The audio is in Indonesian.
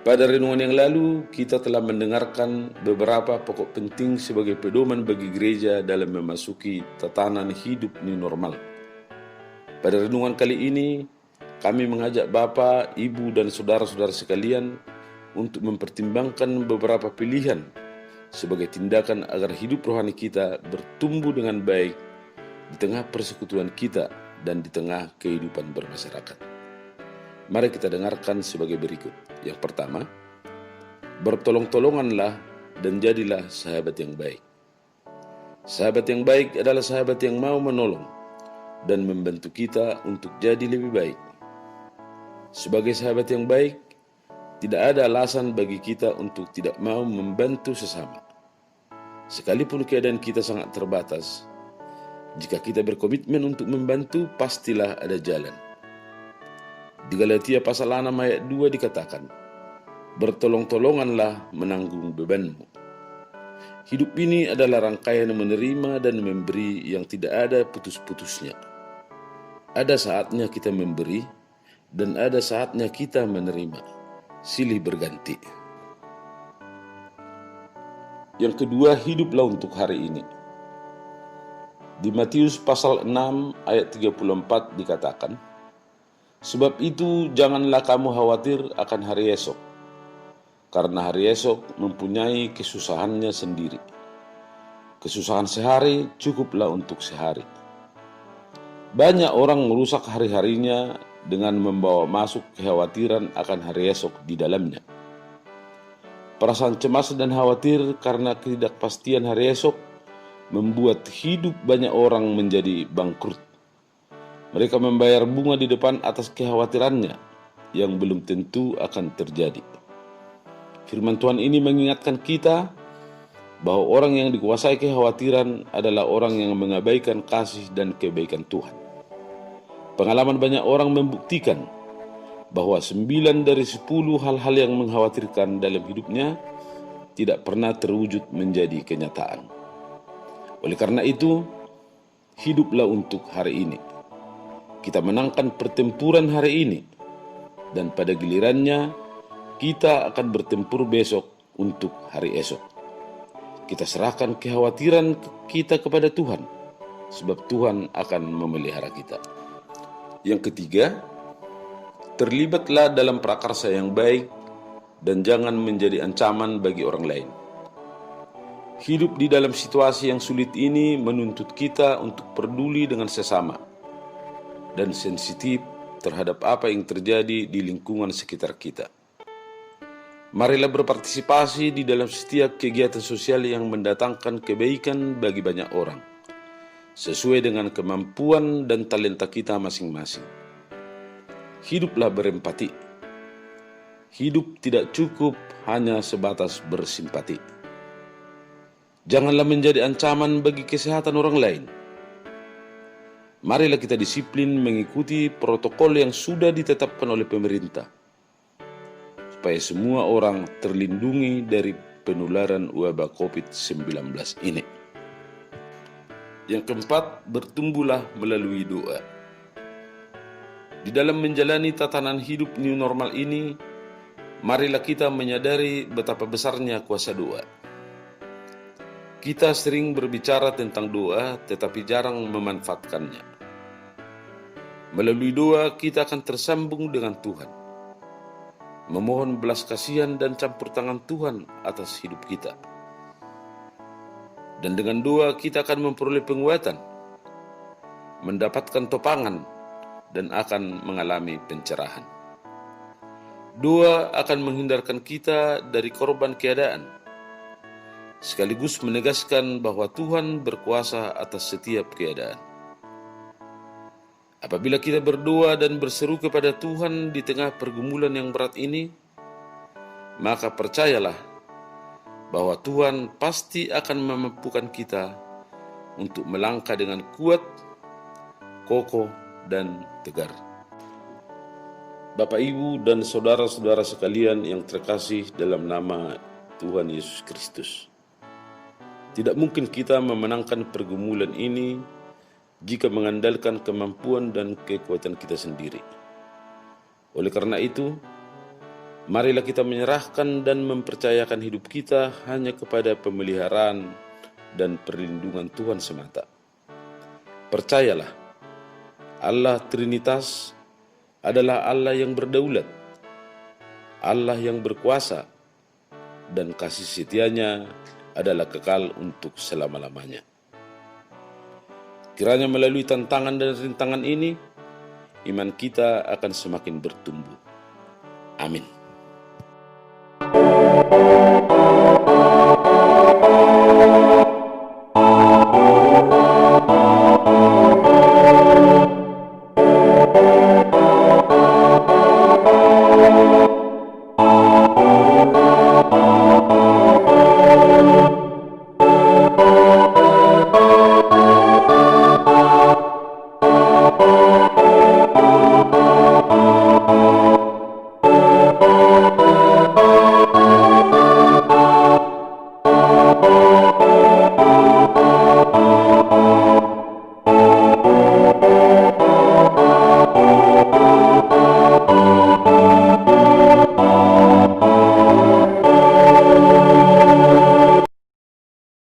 Pada renungan yang lalu, kita telah mendengarkan beberapa pokok penting sebagai pedoman bagi gereja dalam memasuki tatanan hidup new normal. Pada renungan kali ini, kami mengajak Bapak, Ibu, dan saudara-saudara sekalian untuk mempertimbangkan beberapa pilihan sebagai tindakan agar hidup rohani kita bertumbuh dengan baik di tengah persekutuan kita dan di tengah kehidupan bermasyarakat. Mari kita dengarkan sebagai berikut. Yang pertama, bertolong-tolonganlah dan jadilah sahabat yang baik. Sahabat yang baik adalah sahabat yang mau menolong dan membantu kita untuk jadi lebih baik. Sebagai sahabat yang baik, tidak ada alasan bagi kita untuk tidak mau membantu sesama. Sekalipun keadaan kita sangat terbatas, jika kita berkomitmen untuk membantu, pastilah ada jalan. Di Galatia pasal 6 ayat 2 dikatakan, bertolong-tolonganlah menanggung bebanmu. Hidup ini adalah rangkaian menerima dan memberi yang tidak ada putus-putusnya. Ada saatnya kita memberi dan ada saatnya kita menerima. Silih berganti. Yang kedua, hiduplah untuk hari ini. Di Matius pasal 6 ayat 34 dikatakan, sebab itu janganlah kamu khawatir akan hari esok, karena hari esok mempunyai kesusahannya sendiri. Kesusahan sehari cukuplah untuk sehari. Banyak orang merusak hari-harinya dengan membawa masuk kekhawatiran akan hari esok di dalamnya. Perasaan cemas dan khawatir karena ketidakpastian hari esok membuat hidup banyak orang menjadi bangkrut. Mereka membayar bunga di depan atas kekhawatirannya yang belum tentu akan terjadi. Firman Tuhan ini mengingatkan kita bahwa orang yang dikuasai kekhawatiran adalah orang yang mengabaikan kasih dan kebaikan Tuhan. Pengalaman banyak orang membuktikan bahwa 9 dari 10 hal-hal yang mengkhawatirkan dalam hidupnya tidak pernah terwujud menjadi kenyataan. Oleh karena itu, hiduplah untuk hari ini. Kita menangkan pertempuran hari ini, dan pada gilirannya kita akan bertempur besok untuk hari esok. Kita serahkan kekhawatiran kita kepada Tuhan, sebab Tuhan akan memelihara kita. Yang ketiga, terlibatlah dalam prakarsa yang baik dan jangan menjadi ancaman bagi orang lain. Hidup di dalam situasi yang sulit ini menuntut kita untuk peduli dengan sesama dan sensitif terhadap apa yang terjadi di lingkungan sekitar kita. Marilah berpartisipasi di dalam setiap kegiatan sosial yang mendatangkan kebaikan bagi banyak orang, sesuai dengan kemampuan dan talenta kita masing-masing. Hiduplah berempati. Hidup tidak cukup hanya sebatas bersimpati. Janganlah menjadi ancaman bagi kesehatan orang lain. Marilah kita disiplin mengikuti protokol yang sudah ditetapkan oleh pemerintah, supaya semua orang terlindungi dari penularan wabah COVID-19 ini. Yang keempat, bertumbuhlah melalui doa. Di dalam menjalani tatanan hidup new normal ini, marilah kita menyadari betapa besarnya kuasa doa. Kita sering berbicara tentang doa, tetapi jarang memanfaatkannya. Melalui doa, kita akan tersambung dengan Tuhan, memohon belas kasihan dan campur tangan Tuhan atas hidup kita. Dan dengan doa, kita akan memperoleh penguatan, mendapatkan topangan, dan akan mengalami pencerahan. Doa akan menghindarkan kita dari korban keadaan, sekaligus menegaskan bahwa Tuhan berkuasa atas setiap keadaan. Apabila kita berdoa dan berseru kepada Tuhan di tengah pergumulan yang berat ini, maka percayalah bahwa Tuhan pasti akan memampukan kita untuk melangkah dengan kuat, kokoh, dan tegar. Bapak, Ibu, dan saudara-saudara sekalian yang terkasih dalam nama Tuhan Yesus Kristus, tidak mungkin kita memenangkan pergumulan ini jika mengandalkan kemampuan dan kekuatan kita sendiri. Oleh karena itu, Marilah kita menyerahkan dan mempercayakan hidup kita hanya kepada pemeliharaan dan perlindungan Tuhan semata. Percayalah, Allah Trinitas adalah Allah yang berdaulat, Allah yang berkuasa, dan kasih setianya adalah kekal untuk selama-lamanya. Kiranya melalui tantangan dan rintangan ini, iman kita akan semakin bertumbuh. Amin.